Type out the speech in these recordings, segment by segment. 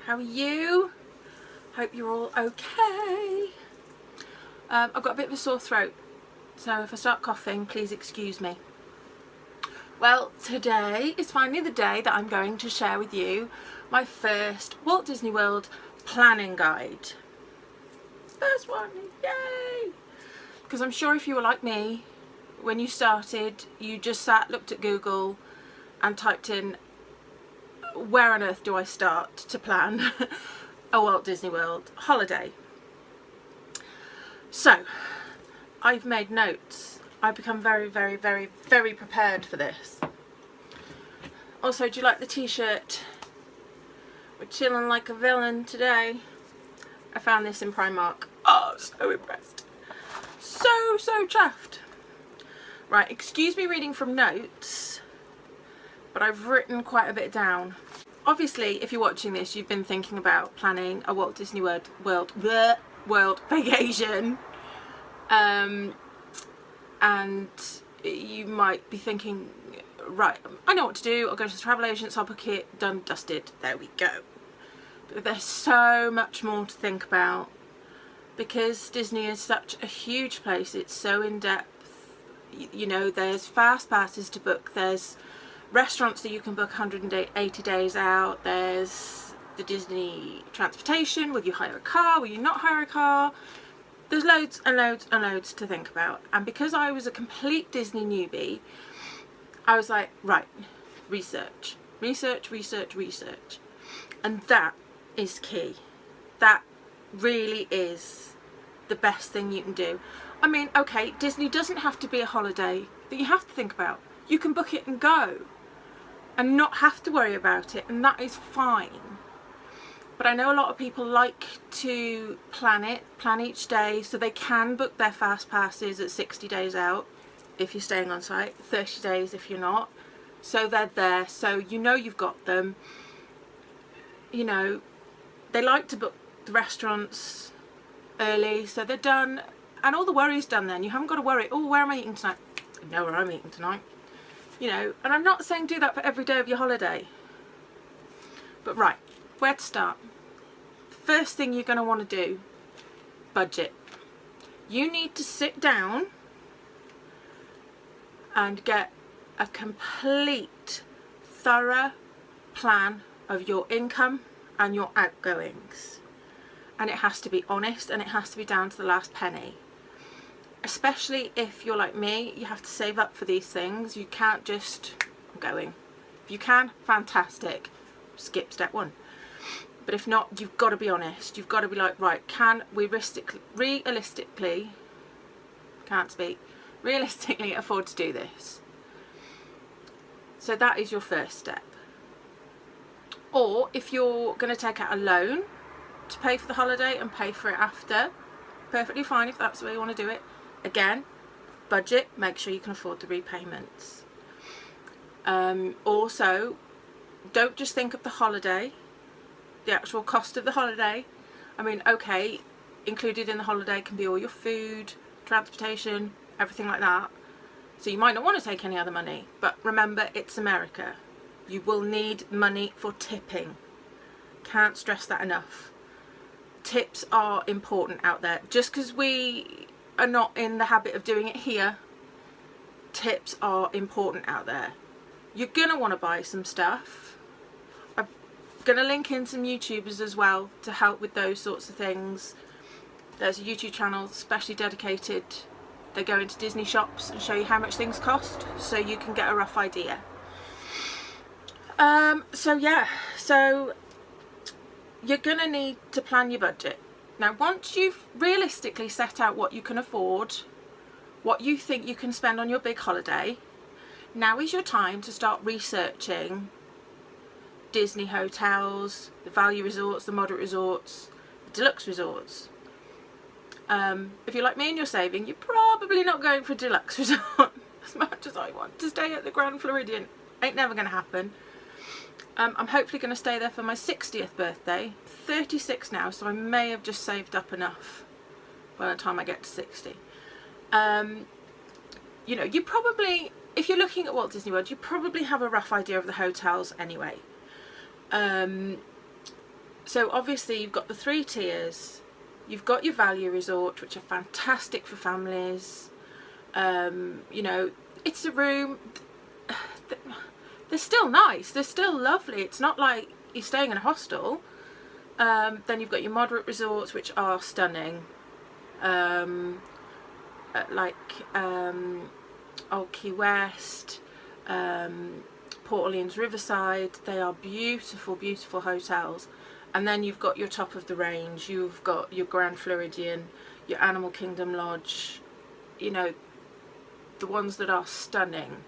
How are you? Hope you're all okay. I've got a bit of a sore throat, so if I start coughing, please excuse me. Well, today is finally the day that I'm going to share with you my first Walt Disney World planning guide. First one, yay! Because I'm sure if you were like me, when you started, you just sat, looked at Google and typed in, where on earth do I start to plan a Walt Disney World holiday? So, I've made notes. I've become very prepared for this. Also, do you like the t-shirt? We're chilling like a villain today. I found this in Primark. Oh, so impressed. So chuffed. Right, excuse me reading from notes, but I've written quite a bit down. Obviously, if you're watching this, you've been thinking about planning a Walt Disney World vacation. And you might be thinking, right, I know what to do. I'll go to the travel agents, I'll book it, done, dusted, there we go. But there's so much more to think about because Disney is such a huge place. It's so in-depth. You know, there's fast passes to book, there's restaurants that you can book 180 days out, there's the Disney transportation, will you hire a car, will you not hire a car? There's loads and loads to think about. And because I was a complete Disney newbie, I was like, right, research. And that is key. That really is the best thing you can do. I mean, okay, Disney doesn't have to be a holiday that you have to think about. You can book it and go and not have to worry about it, and that is fine. But I know a lot of people like to plan each day, so they can book their fast passes at 60 days out if you're staying on site, 30 days if you're not. So they're there, so you know you've got them. You know, they like to book the restaurants early, so they're done, and all the worry's done then. You haven't got to worry, oh, where am I eating tonight? I know where I'm eating tonight. You know, and I'm not saying do that for every day of your holiday. But right, where to start? First thing you're going to want to do, budget. You need to sit down and get a complete, thorough plan of your income and your outgoings. And it has to be honest, and it has to be down to the last penny. Especially if you're like me, you have to save up for these things. You can't just, I'm going. If you can, fantastic. Skip step one. But if not, you've got to be honest. You've got to be like, right, can we realistically afford to do this? So that is your first step. Or if you're going to take out a loan to pay for the holiday and pay for it after, perfectly fine if that's the way you want to do it. Again, budget, make sure you can afford the repayments. Also, don't just think of the holiday, the actual cost of the holiday. I mean, okay, included in the holiday can be all your food, transportation, everything like that. So you might not want to take any other money, but remember, it's America. You will need money for tipping. Can't stress that enough. Tips are important out there. Just because we are not in the habit of doing it here, tips are important out there. You're going to want to buy some stuff. I'm going to link in some YouTubers as well to help with those sorts of things. There's a YouTube channel especially dedicated. They go into Disney shops and show you how much things cost, so you can get a rough idea. So you're going to need to plan your budget. Now, once you've realistically set out what you can afford, what you think you can spend on your big holiday, now is your time to start researching Disney hotels, the value resorts, the moderate resorts, the deluxe resorts. If you're like me and you're saving, you're probably not going for a deluxe resort as much as I want to stay at the Grand Floridian. Ain't never going to happen. I'm hopefully going to stay there for my 60th birthday. 36 now, so I may have just saved up enough by the time I get to 60. You know, you probably, if you're looking at Walt Disney World, you probably have a rough idea of the hotels anyway. So obviously you've got the 3 tiers. You've got your value resort, which are fantastic for families. You know, it's a room. They're still nice. They're still lovely. It's not like you're staying in a hostel. Then you've got your moderate resorts, which are stunning. Like Old Key West, Port Orleans Riverside. They are beautiful, beautiful hotels. And then you've got your top of the range. You've got your Grand Floridian, your Animal Kingdom Lodge, you know, the ones that are stunning.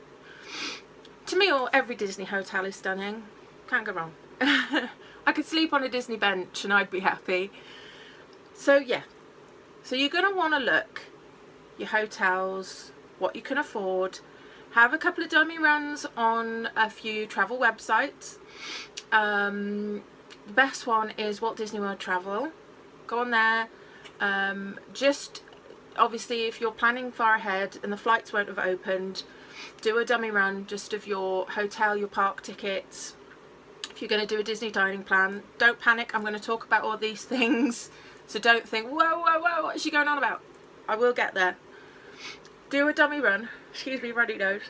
To me, every Disney hotel is stunning. Can't go wrong. I could sleep on a Disney bench and I'd be happy. So yeah, so you're going to want to look your hotels, what you can afford, have a couple of dummy runs on a few travel websites. The best one is Walt Disney World Travel. Go on there. Just obviously if you're planning far ahead and the flights won't have opened, do a dummy run just of your hotel, your park tickets. If you're going to do a Disney dining plan, don't panic. I'm going to talk about all these things, so don't think, whoa, whoa, whoa, what is she going on about? I will get there. Do a dummy run. Excuse me, runny nose.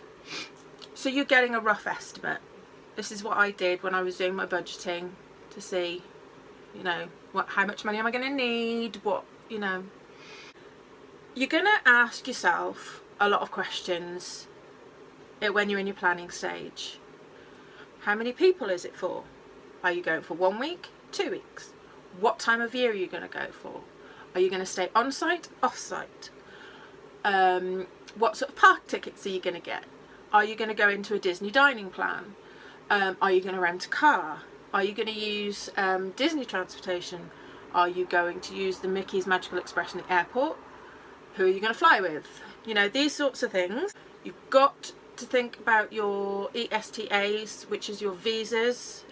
So you're getting a rough estimate. This is what I did when I was doing my budgeting, to see, you know, how much money am I going to need, what, you know. You're going to ask yourself a lot of questions when you're in your planning stage. How many people is it for? Are you going for 1 week, 2 weeks? What time of year are you going to go for? Are you going to stay on site, off site? What sort of park tickets are you going to get? Are you going to go into a Disney dining plan? Are you going to rent a car? Are you going to use Disney transportation? Are you going to use the Mickey's Magical Express in the airport? Who are you going to fly with? You know, these sorts of things. You've got to think about your ESTAs, which is your visas.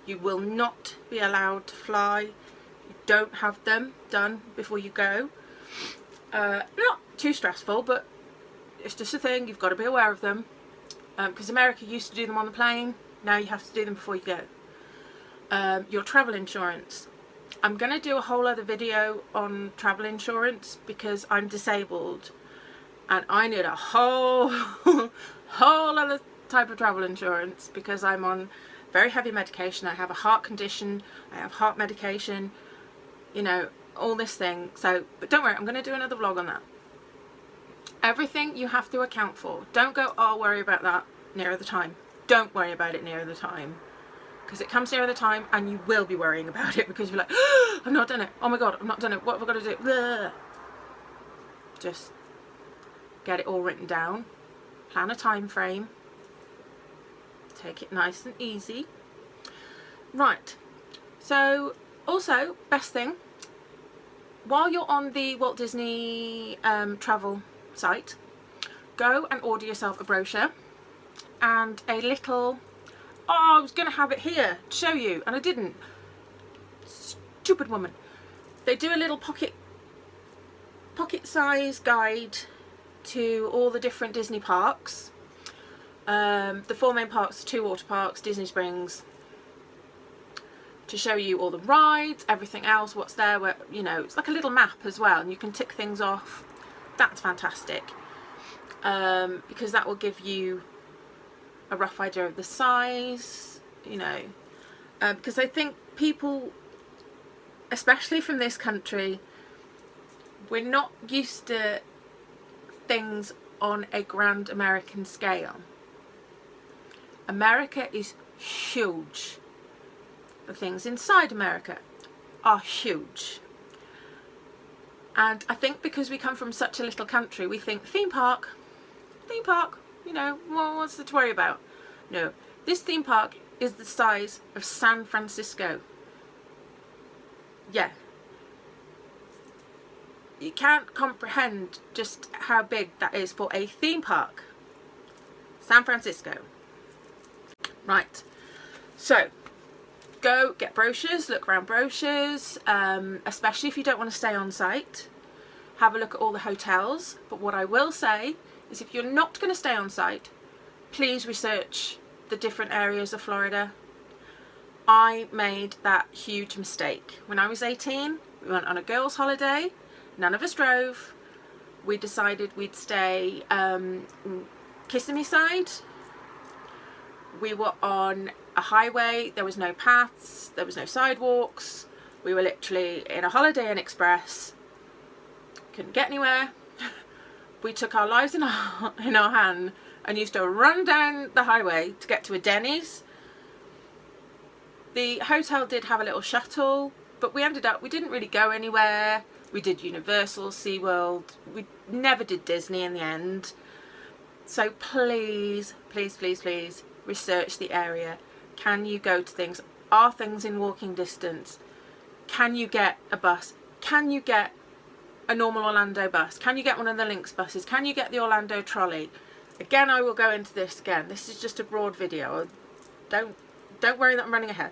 You will not be allowed to fly. You don't have them done before you go. Not too stressful, but it's just a thing. You've got to be aware of them. Because America used to do them on the plane. Now you have to do them before you go. Your travel insurance. I'm going to do a whole other video on travel insurance because I'm disabled and I need a whole other type of travel insurance because I'm on very heavy medication. I have a heart condition, I have heart medication, you know, all this thing. So, but don't worry, I'm going to do another vlog on that. Everything you have to account for. Don't go, oh, I'll worry about that nearer the time. Don't worry about it nearer the time. Because it comes nearer the time and you will be worrying about it because you're like, oh, I've not done it. Oh my God, I've not done it. What have I got to do? Blah. Just get it all written down. Plan a time frame. Take it nice and easy. Right. So, also, best thing, while you're on the Walt Disney travel site, go and order yourself a brochure and a little... Oh, I was going to have it here to show you, and I didn't. Stupid woman. They do a little pocket size guide to all the different Disney parks. The 4 main parks, 2 water parks, Disney Springs, to show you all the rides, everything else, what's there, where, you know, it's like a little map as well, and you can tick things off. That's fantastic, because that will give you a rough idea of the size, you know, because I think people, especially from this country, we're not used to things on a grand American scale. America is huge. The things inside America are huge. And I think because we come from such a little country, we think theme park, you know, what's there to worry about? No, this theme park is the size of San Francisco. Yeah. You can't comprehend just how big that is for a theme park. San Francisco. Right. So, go get brochures, look around brochures, especially if you don't want to stay on site. Have a look at all the hotels. But what I will say is if you're not going to stay on site, please research the different areas of Florida. I made that huge mistake. When I was 18, we went on a girls' holiday. None of us drove. We decided we'd stay Kissimmee side. We were on a highway. There was no paths. There was no sidewalks. We were literally in a Holiday Inn Express. Couldn't get anywhere. We took our lives in our hand and used to run down the highway to get to a Denny's. The hotel did have a little shuttle, but we didn't really go anywhere. We did Universal, SeaWorld. We never did Disney in the end. So please, please, please, please research the area. Can you go to things? Are things in walking distance? Can you get a bus? Can you get a normal Orlando bus? Can you get one of the Lynx buses? Can you get the Orlando trolley? Again, I will go into this again. This is just a broad video. Don't worry that I'm running ahead.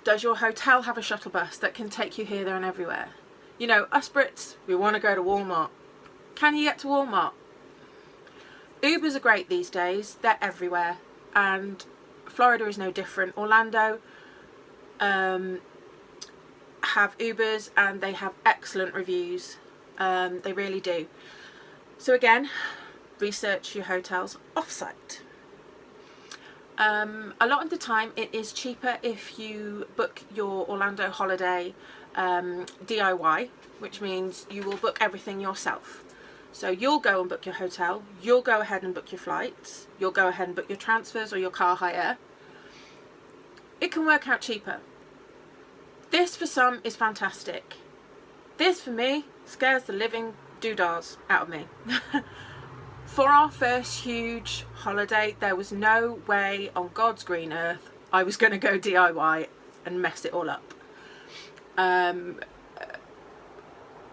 Does your hotel have a shuttle bus that can take you here, there and everywhere? You know, us Brits, we want to go to Walmart. Can you get to Walmart? Ubers are great these days. They're everywhere. And Florida is no different. Orlando have Ubers and they have excellent reviews. They really do. So again, research your hotels off-site. A lot of the time it is cheaper if you book your Orlando holiday DIY, which means you will book everything yourself. So you'll go and book your hotel, you'll go ahead and book your flights, you'll go ahead and book your transfers or your car hire. It can work out cheaper. This for some is fantastic. This for me scares the living doodahs out of me. For our first huge holiday, there was no way on God's green earth I was going to go DIY and mess it all up.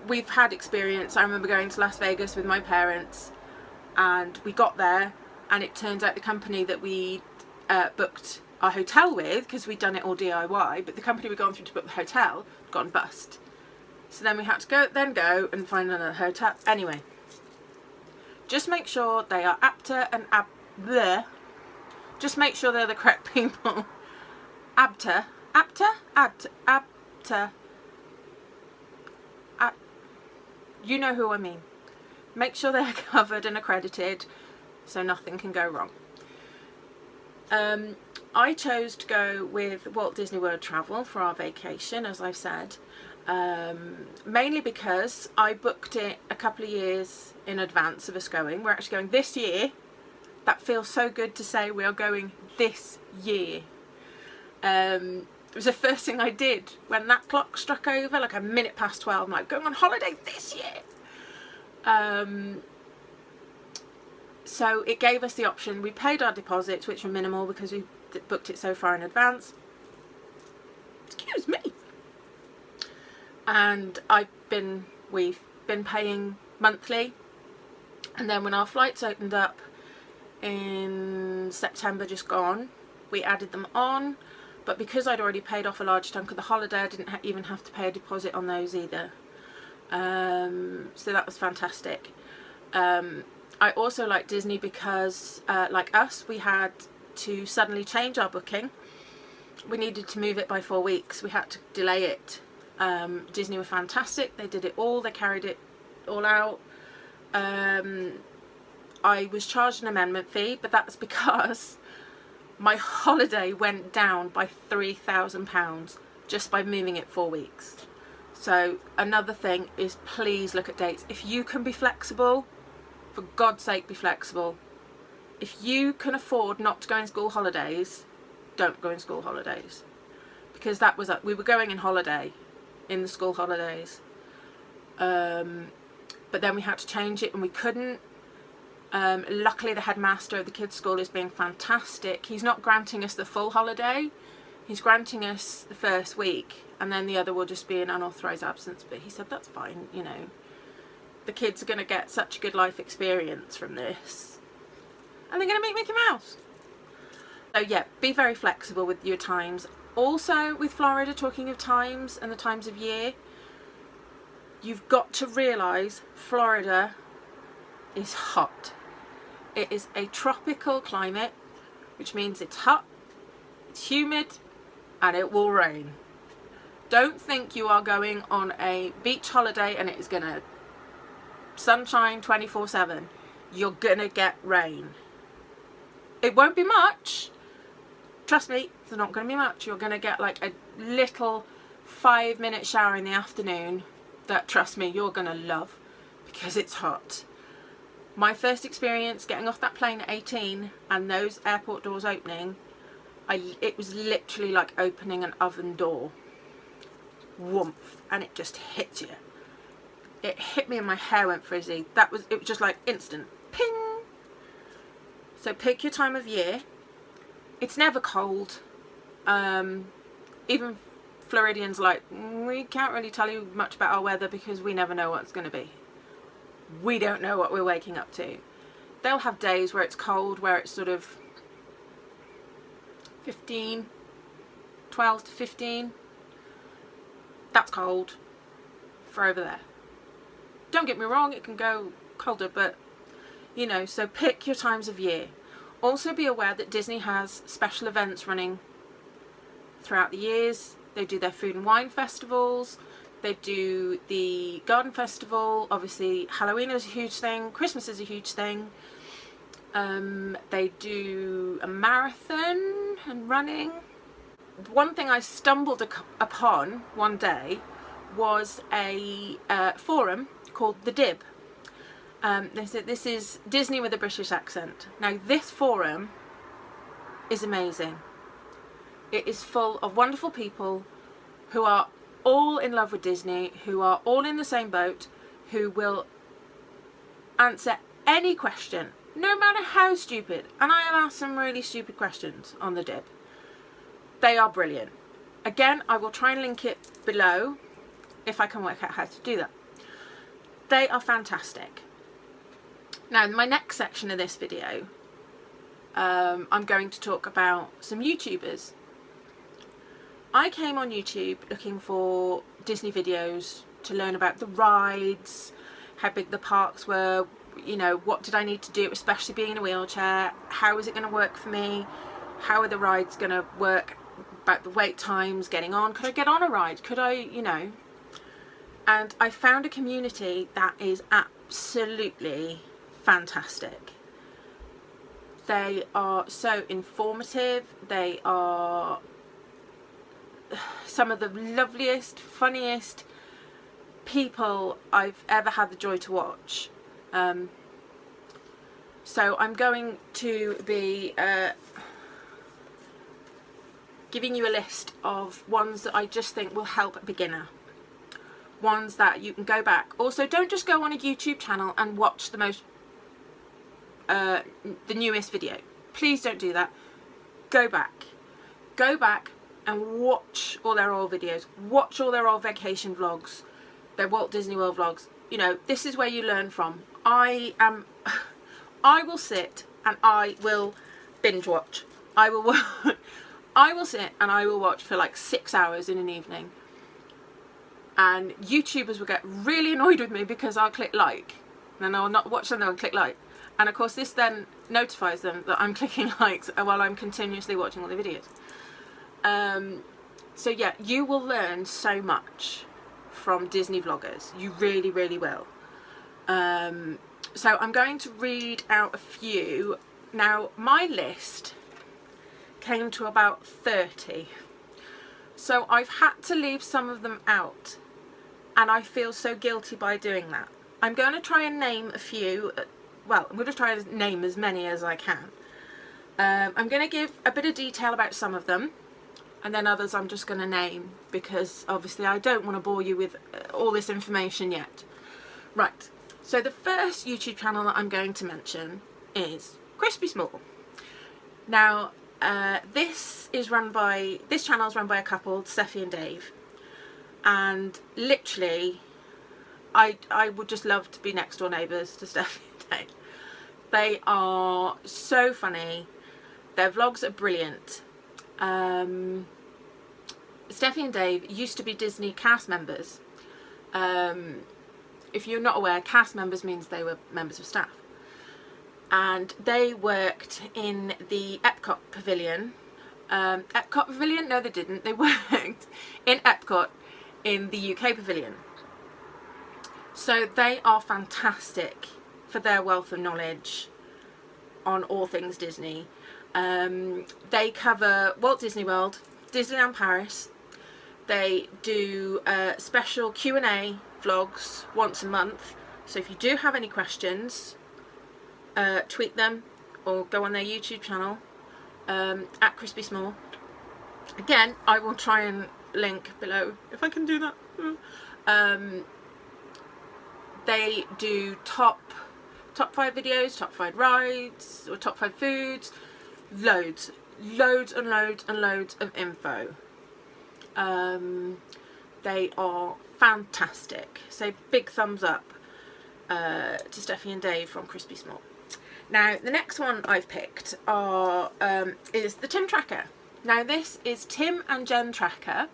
We've had experience. I remember going to Las Vegas with my parents and we got there and it turns out the company that we booked our hotel with, because we'd done it all DIY, but the company we'd gone through to book the hotel had gone bust. So then we had to go and find another hotel. Anyway, just make sure they are ABTA and bleh. Just make sure they're the correct people. ABTA. You know who I mean. Make sure they're covered and accredited so nothing can go wrong. I chose to go with Walt Disney World Travel for our vacation, as I've said, mainly because I booked it a couple of years in advance of us going. We're actually going this year. That feels so good to say we are going this year. It was the first thing I did when that clock struck over, like a minute past 12. I'm like, going on holiday this year. So it gave us the option. We paid our deposits, which were minimal because we booked it so far in advance. Excuse me. And we've been paying monthly. And then when our flights opened up in September just gone, we added them on. But because I'd already paid off a large chunk of the holiday, I didn't even have to pay a deposit on those either. So that was fantastic. I also like Disney because, like us, we had to suddenly change our booking. We needed to move it by 4 weeks. We had to delay it. Disney were fantastic. They did it all. They carried it all out. I was charged an amendment fee, but that's because my holiday went down by £3,000 just by moving it 4 weeks. So another thing is, please look at dates. If you can be flexible, for God's sake, be flexible. If you can afford not to go in school holidays, don't go in school holidays. Because that was, we were going in holiday, in the school holidays. But then we had to change it and we couldn't. Luckily the headmaster of the kids' school is being fantastic. He's not granting us the full holiday. He's granting us the first week and then the other will just be an unauthorised absence. But he said that's fine, you know. The kids are going to get such a good life experience from this. And they're going to meet Mickey Mouse. So yeah, be very flexible with your times. Also with Florida, talking of times and the times of year, you've got to realise Florida is hot. It is a tropical climate, which means it's hot, It's humid and it will rain. Don't think you are going on a beach holiday and it is going to sunshine 24/7. You're going to get rain. It won't be much. Trust me, it's not going to be much. You're going to get like a little 5-minute shower in the afternoon that, trust me, you're going to love because it's hot. My first experience getting off that plane at 18 and those airport doors opening, it was literally like opening an oven door. Woomph, and it just hit you. It hit me and my hair went frizzy. It was just like instant ping. So pick your time of year. It's never cold. Even Floridians like, we can't really tell you much about our weather because we never know what it's going to be. We don't know what we're waking up to. They'll have days where it's cold, where it's sort of 12 to 15. That's cold for over there. Don't get me wrong, it can go colder, but you know, so pick your times of year. Also be aware that Disney has special events running throughout the years. They do their food and wine festivals. They do the garden festival. Obviously, Halloween is a huge thing. Christmas is a huge thing. They do a marathon and running. One thing I stumbled upon one day was a forum called The Dib. They said this is Disney with a British accent. Now this forum is amazing. It is full of wonderful people who are all in love with Disney, who are all in the same boat, who will answer any question, no matter how stupid. And I have asked some really stupid questions on The Dib. They are brilliant. Again, I will try and link it below if I can work out how to do that. They are fantastic. Now, in my next section of this video, I'm going to talk about some YouTubers. I came on YouTube looking for Disney videos to learn about the rides, how big the parks were, you know, what did I need to do, especially being in a wheelchair, how is it going to work for me, how are the rides going to work, about the wait times, getting on, could I get on a ride, could I, you know. And I found a community that is absolutely fantastic. They are so informative. They are some of the loveliest, funniest people I've ever had the joy to watch. So I'm going to be giving you a list of ones that I just think will help a beginner. Ones that you can go back. Also, don't just go on a YouTube channel and watch the newest video. Please don't do that. Go back and watch all their old videos. Watch all their old vacation vlogs, their Walt Disney World vlogs. You know, this is where you learn from. I will sit and I will binge watch. I will sit and I will watch for like 6 hours in an evening. And YouTubers will get really annoyed with me because I'll click like, and then I'll not watch them and click like. And of course this then notifies them that I'm clicking likes while I'm continuously watching all the videos. So yeah, you will learn so much from Disney vloggers. You really, really will. So I'm going to read out a few. Now my list came to about 30. So I've had to leave some of them out. And I feel so guilty by doing that. I'm going to try and name a few. Well, I'm going to try and name as many as I can. I'm going to give a bit of detail about some of them. And then others I'm just going to name. Because obviously I don't want to bore you with all this information yet. Right. So the first YouTube channel that I'm going to mention is Crispy Small. Now, this channel is run by a couple, Steffi and Dave. And literally, I would just love to be next door neighbours to Steffi and Dave. They are so funny. Their vlogs are brilliant. Steffi and Dave used to be Disney cast members. If you're not aware, cast members means they were members of staff. And they worked in the Epcot Pavilion Epcot Pavilion, no they didn't, they worked in Epcot in the UK Pavilion. So they are fantastic for their wealth of knowledge on all things Disney. They cover Walt Disney World, Disneyland Paris. They do special Q&A vlogs once a month. So if you do have any questions, tweet them or go on their YouTube channel at Crispy Small. Again, I will try and link below if I can do that. They do top 5 videos, top 5 rides, or top 5 foods, loads and loads of info. They are fantastic. So big thumbs up to Steffi and Dave from Crispy Small. Now the next one I've picked is the Tim Tracker. Now this is Tim and Jen Tracker.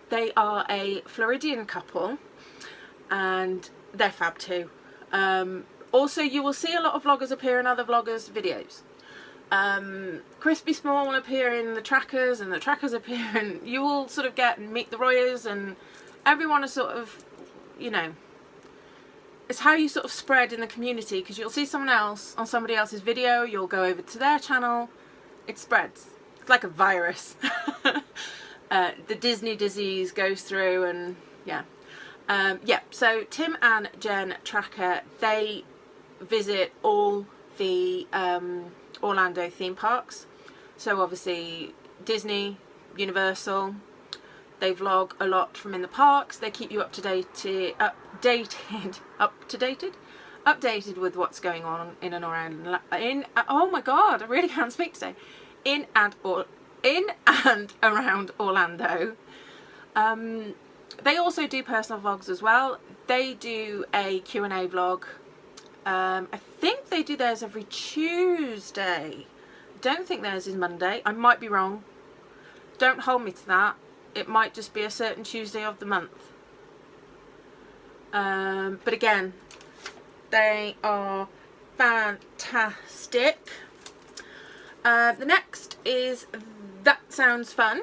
They are a Floridian couple and they're fab too. Also, you will see a lot of vloggers appear in other vloggers' videos. Crispy Small will appear in the trackers and the trackers appear, and you will sort of get and meet the Royers, and everyone is sort of, you know, it's how you sort of spread in the community, because you'll see someone else on somebody else's video, you'll go over to their channel, it spreads. It's like a virus. The Disney disease goes through, and yeah. Yeah, so Tim and Jen Tracker, they visit all the Orlando theme parks. So obviously Disney, Universal. They vlog a lot from in the parks. They keep you updated with what's going on in and around. Oh my God, I really can't speak today. In and around Orlando. They also do personal vlogs as well. They do a Q&A vlog. I think they do theirs every Tuesday. Don't think theirs is Monday. I might be wrong. Don't hold me to that. It might just be a certain Tuesday of the month. But again, they are fantastic. The next is That Sounds Fun.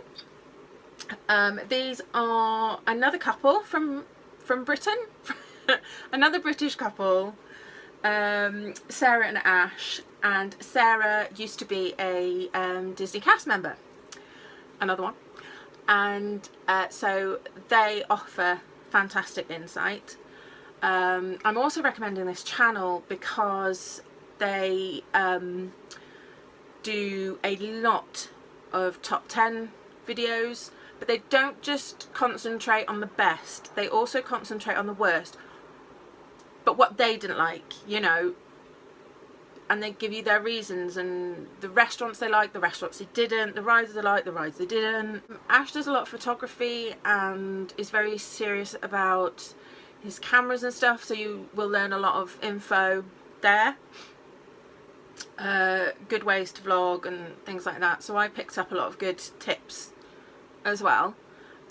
These are another couple from Britain. Another British couple. Sarah and Ash, and Sarah used to be a Disney cast member, another one, and so they offer fantastic insight. I'm also recommending this channel because they do a lot of top 10 videos, but they don't just concentrate on the best, they also concentrate on the worst. But what they didn't like, you know, and they give you their reasons, and the restaurants they like, the restaurants they didn't, the rides they like, the rides they didn't. Ash does a lot of photography and is very serious about his cameras and stuff, so you will learn a lot of info there. Good ways to vlog and things like that. So I picked up a lot of good tips as well.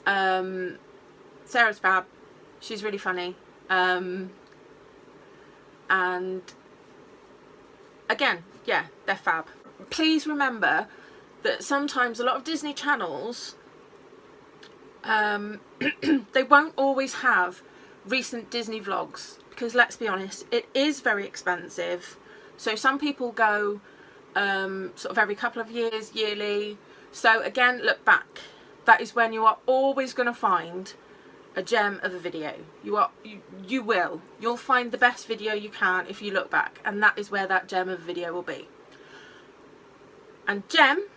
Sarah's fab. She's really funny. And again, yeah, they're fab. Please remember that sometimes a lot of Disney channels, they won't always have recent Disney vlogs, because let's be honest, it is very expensive. So some people go sort of every couple of years, yearly. So again, look back. That is when you are always going to find a gem of a video. You'll find the best video you can if you look back, and that is where that gem of a video will be. And gem,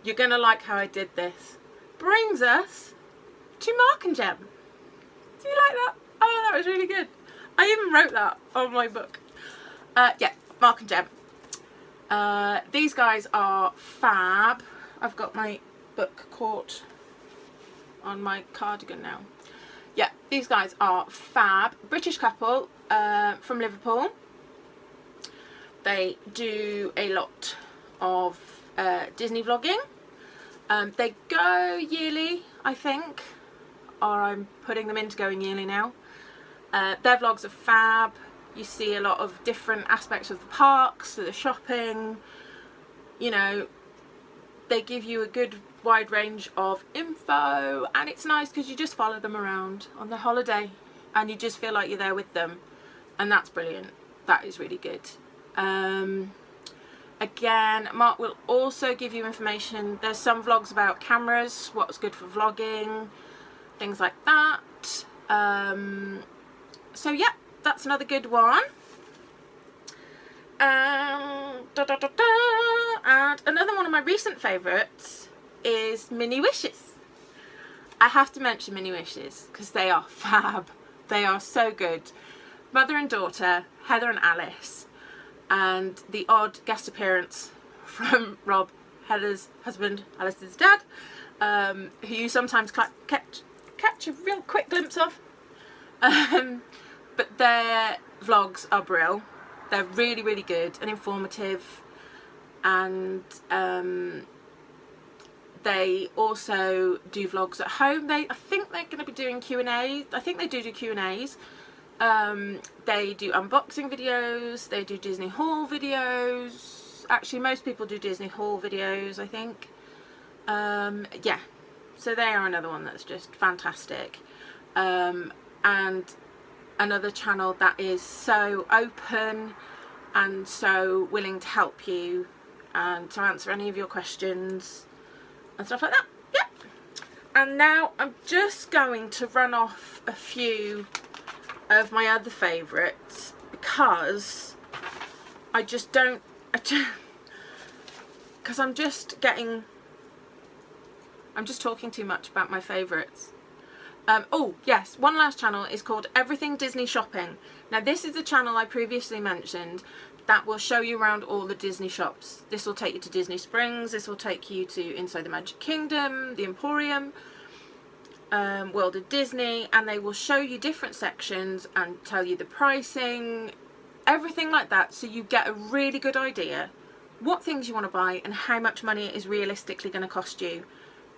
you're gonna like how I did this, brings us to Mark and Gem. Do you like that? Oh, that was really good. I even wrote that on my book. Yeah, Mark and Gem. These guys are fab. I've got my book caught on my cardigan now. Yeah, these guys are fab. British couple from Liverpool. They do a lot of Disney vlogging. They go yearly, I think, or I'm putting them into going yearly now. Their vlogs are fab. You see a lot of different aspects of the parks, the shopping, you know, they give you a good wide range of info, and it's nice because you just follow them around on their holiday and you just feel like you're there with them, and that's brilliant. That is really good. Again, Mark will also give you information. There's some vlogs about cameras, what's good for vlogging, things like that. So yeah, that's another good one. And another one of my recent favourites is Mini Wishes. I have to mention Mini Wishes because they are fab. They are so good. Mother and daughter, Heather and Alice, and the odd guest appearance from Rob, Heather's husband, Alice's dad, who you sometimes catch a real quick glimpse of. But their vlogs are brilliant. They're really, really good and informative, and they also do vlogs at home. I think they're going to be doing Q&A. I think they do Q&As. They do unboxing videos. They do Disney haul videos. Actually, most people do Disney haul videos, I think. Yeah, so they are another one that's just fantastic. And another channel that is so open and so willing to help you and to answer any of your questions and stuff like that. Yep. And now I'm just going to run off a few of my other favourites because I just don't, because I'm just talking too much about my favourites. Oh yes, one last channel is called Everything Disney Shopping. Now this is the channel I previously mentioned that will show you around all the Disney shops. This will take you to Disney Springs, this will take you to Inside the Magic Kingdom, the Emporium, World of Disney, and they will show you different sections and tell you the pricing, everything like that, so you get a really good idea what things you want to buy and how much money it is realistically going to cost you.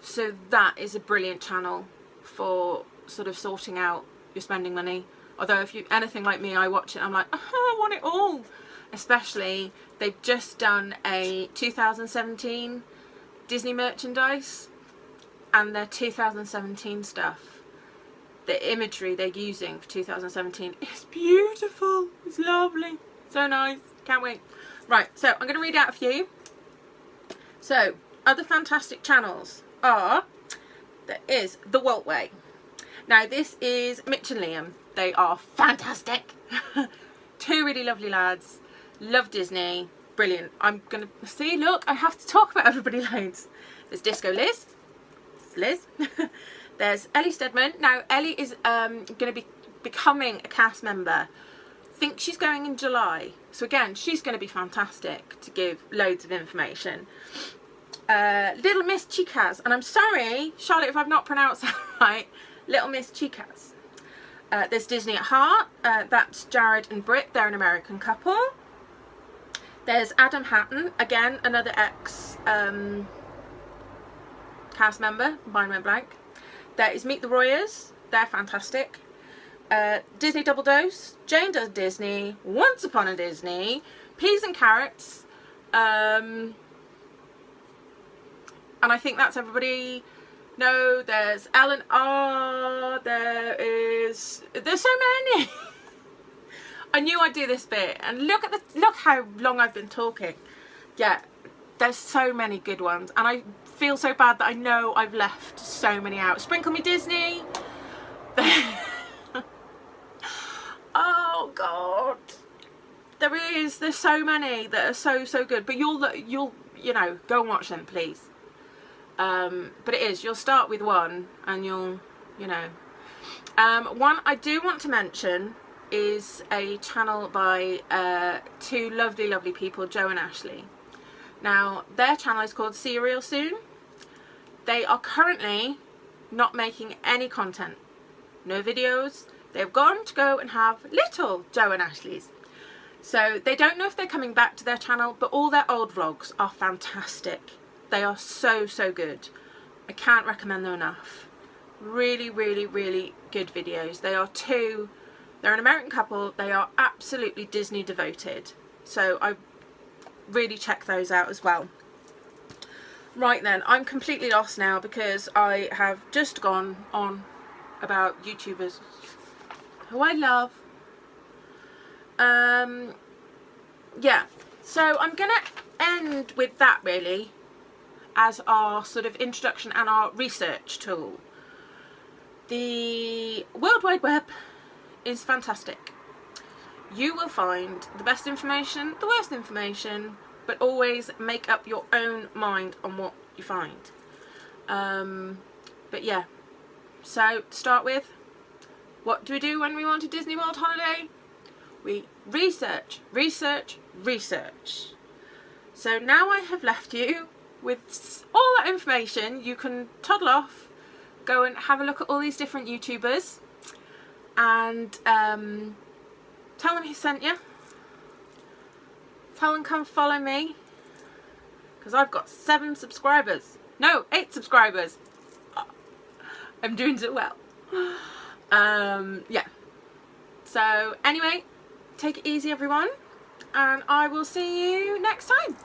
So that is a brilliant channel for sort of sorting out your spending money. Although if you're anything like me, I watch it, I'm like, oh, I want it all. Especially, they've just done a 2017 Disney merchandise, and their 2017 stuff, the imagery they're using for 2017 is beautiful. It's lovely, so nice, can't wait. Right, so I'm going to read out a few. So other fantastic channels are, there is The Walt Way. Now this is Mitch and Liam. They are fantastic. Two really lovely lads, love Disney, brilliant. I'm gonna see, look, I have to talk about everybody loads. There's Disco Liz. It's Liz. There's Ellie Stedman. Now Ellie is going to be becoming a cast member. I think she's going in July, so again she's going to be fantastic to give loads of information. Little Miss Chicas, and I'm sorry Charlotte if I've not pronounced that right, Little Miss Chicas. There's Disney at Heart, that's Jared and Britt, they're an American couple. There's Adam Hatton, again another ex cast member, mine went blank. There is Meet the Royers, they're fantastic. Disney Double Dose, Jane Does Disney, Once Upon a Disney, Peas and Carrots, and I think that's everybody. No, there's Ellen R, there's so many. I knew I'd do this bit, and look how long I've been talking. Yeah, there's so many good ones, and I feel so bad that I know I've left so many out. Sprinkle Me Disney. Oh God, there's so many that are so good, but you'll you know, go and watch them, please. But it is, you'll start with one and you'll, you know. One I do want to mention is a channel by two lovely people, Joe and Ashley. Now their channel is called See You Real Soon. They are currently not making any content, no videos. They've gone to go and have little Joe and Ashley's. So they don't know if they're coming back to their channel, but all their old vlogs are fantastic. They are so good. I can't recommend them enough. Really good videos. They're an American couple. They are absolutely Disney devoted. So I really check those out as well. Right then, I'm completely lost now because I have just gone on about YouTubers who I love. Yeah, so I'm gonna end with that really as our sort of introduction and our research tool. The World Wide Web is fantastic. You will find the best information, the worst information, but always make up your own mind on what you find. But yeah, so to start with, what do we do when we want a Disney World holiday? We research, research, research. So now I have left you with all that information. You can toddle off, go and have a look at all these different YouTubers and tell them who sent you. Tell them come follow me because I've got 7 subscribers. No, 8 subscribers. I'm doing so well. Yeah. So anyway, take it easy everyone, and I will see you next time.